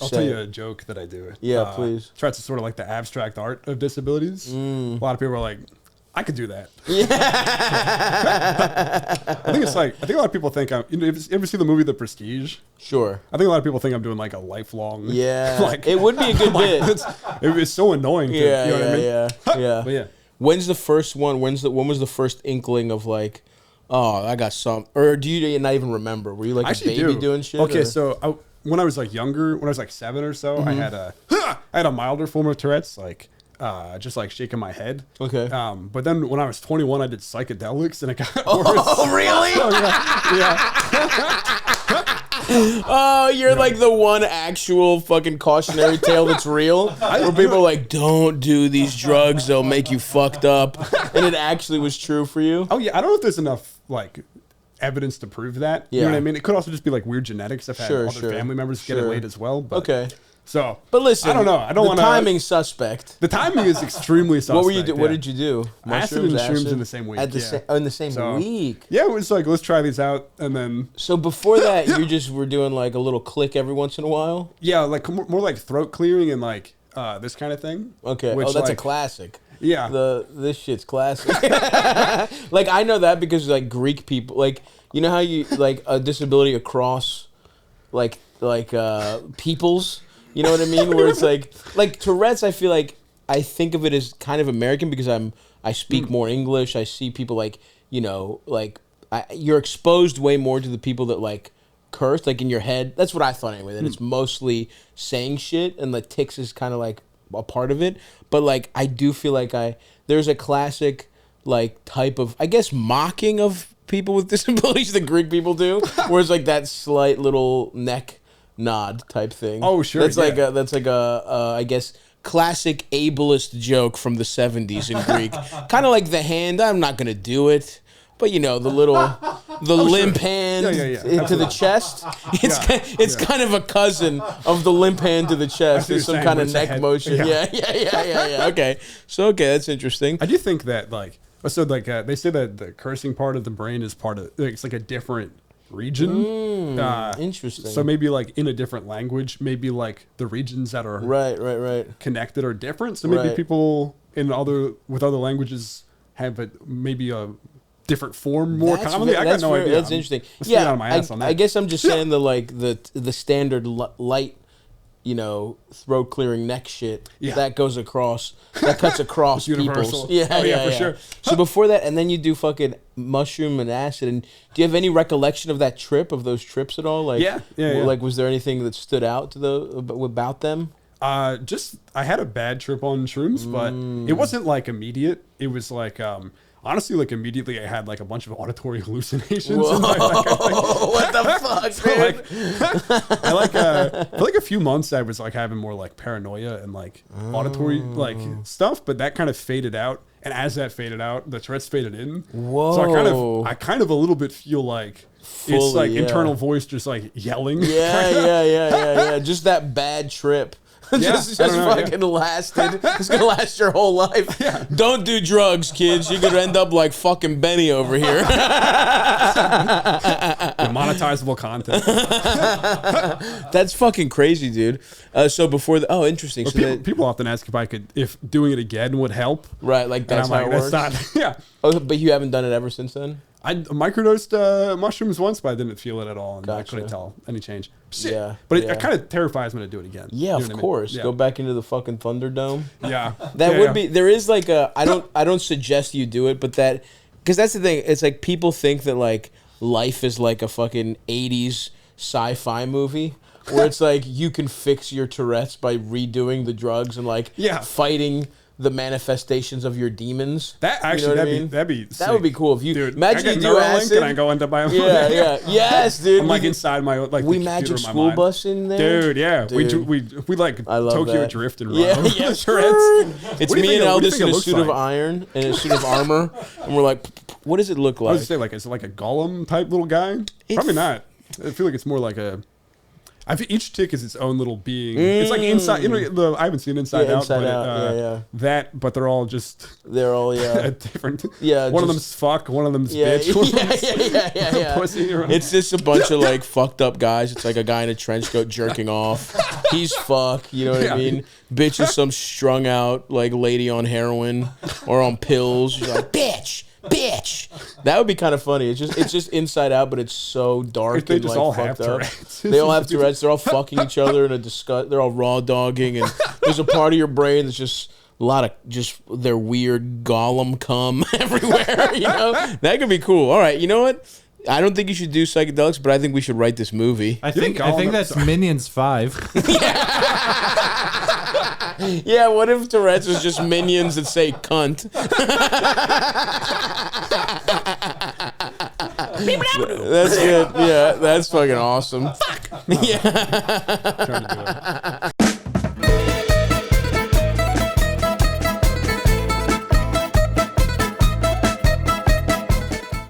I'll tell you a joke that I do. Yeah, please. Tourette's is sort of like the abstract art of disabilities. A lot of people are like, I could do that. Yeah. I think a lot of people think I'm. You ever see the movie The Prestige? Sure. I think a lot of people think I'm doing like a lifelong. Yeah. Like it would be a good bit. It's so annoying. Yeah, you know what I mean? yeah. But yeah. When's the first one? When was the first inkling of like, oh, I got some? Or do you not even remember? Were you like a baby doing shit? Okay, or? so when I was like younger, when I was like 7 or so, I had a milder form of Tourette's, like just like shaking my head. Okay. But then when I was 21, I did psychedelics, and it got worse. Oh, really? So, yeah. Oh, you're like the one actual fucking cautionary tale that's real. Where people are like, don't do these drugs, they'll make you fucked up. And it actually was true for you? Oh, yeah. I don't know if there's enough, like, evidence to prove that. Yeah. You know what I mean? It could also just be, like, weird genetics. I've had other family members get it late as well. But, okay. So, but listen, I don't know. I don't want to. The timing's suspect. The timing is extremely suspect. What were you do? What did you do? Acid and shrooms in the same week. In the same week. Yeah, it was like, let's try these out, and then. So before that, you just were doing like a little click every once in a while. Yeah, like more like throat clearing and like this kind of thing. Okay. Which, that's like, a classic. Yeah. This shit's classic. Like I know that because like Greek people, like you know how you like a disability across, like peoples. You know what I mean? Where it's like Tourette's. I feel like I think of it as kind of American because I speak more English. I see people like you're exposed way more to the people that like curse like in your head. That's what I thought anyway. That it's mostly saying shit and the tics is kind of like a part of it. But like I do feel like there's a classic like type of I guess mocking of people with disabilities that Greek people do, where it's like that slight little neck nod type thing. Oh sure, that's like a I guess classic ableist joke from the 70s in Greek. Kind of like the hand. I'm not gonna do it, but you know the limp hand into the chest. It's kind of a cousin of the limp hand to the chest. There's some kind of neck motion. Yeah. Okay, that's interesting. I do think that like they say that the cursing part of the brain is part of it's like a different region. Interesting. So maybe like in a different language, maybe like the regions that are right connected are different. So maybe people with other languages have maybe a different form more commonly. I got no idea. That's interesting. I guess I'm just saying the standard light, you know, throat clearing neck shit that cuts across people's. Yeah, for sure. So before that, and then you do fucking mushroom and acid. And do you have any recollection of those trips at all? Like, like, was there anything that stood out about them? I had a bad trip on shrooms, but it wasn't like immediate. It was like honestly, like immediately I had like a bunch of auditory hallucinations. Whoa, what the fuck, so, like, for like a few months I was like having more like paranoia and like auditory like stuff, but that kind of faded out. And as that faded out, the Tourette's faded in. Whoa. So I kind of a little bit feel like it's like internal voice just like yelling. Yeah. Just that bad trip. Just fucking lasted. It's gonna last your whole life. Yeah. Don't do drugs, kids. You're gonna end up like fucking Benny over here. Monetizable content. That's fucking crazy, dude. So before interesting. So people often ask if doing it again would help. Right, like that's how it works. That's not. Yeah. Oh, but you haven't done it ever since then? I microdosed mushrooms once, but I didn't feel it at all, and Gotcha. I couldn't tell any change. Shit. Yeah, but it kind of terrifies me to do it again. Yeah, of course. Go back into the fucking Thunderdome. Yeah, that would be. There is like a. I don't suggest you do it, but that because that's the thing. It's like people think that like life is like a fucking 80s sci-fi movie. Where it's like you can fix your Tourette's by redoing the drugs and like fighting the manifestations of your demons. That actually, that'd be sick. That would be cool if you imagine you do acid. And I go into my yes, dude. I'm like inside my like we magic school bus in there, dude. Yeah, dude. we like Tokyo that. Drift and yeah, Tourette's. It's me and Eldest in a suit of iron and a suit of armor, and we're like, what does it look like? I was gonna say like, is it like a golem type little guy? Probably not. I feel like it's more like a. Each tick is its own little being. It's like Inside. I haven't seen Inside Out. Inside but Out. But they're all just. They're all different. Yeah. One of them's fuck. One of them's bitch. One of them's pussy. It's just a bunch of like fucked up guys. It's like a guy in a trench coat jerking off. He's fuck. You know what I mean? Bitch is some strung out like lady on heroin or on pills. She's like bitch. That would be kind of funny. It's just Inside Out, but it's so dark. They and just like all fucked have up. Tourette's. They all have Tourette's. They're all fucking each other in a disgust. They're all raw dogging, and there's a part of your brain that's just a lot of just their weird golem cum everywhere. You know, that could be cool. All right, you know what? I don't think you should do psychedelics, but I think we should write this movie. I think that's Minions 5. Yeah, what if Tourette's was just minions that say cunt? That's good. Yeah, that's fucking awesome. Fuck. Yeah. Trying to do it.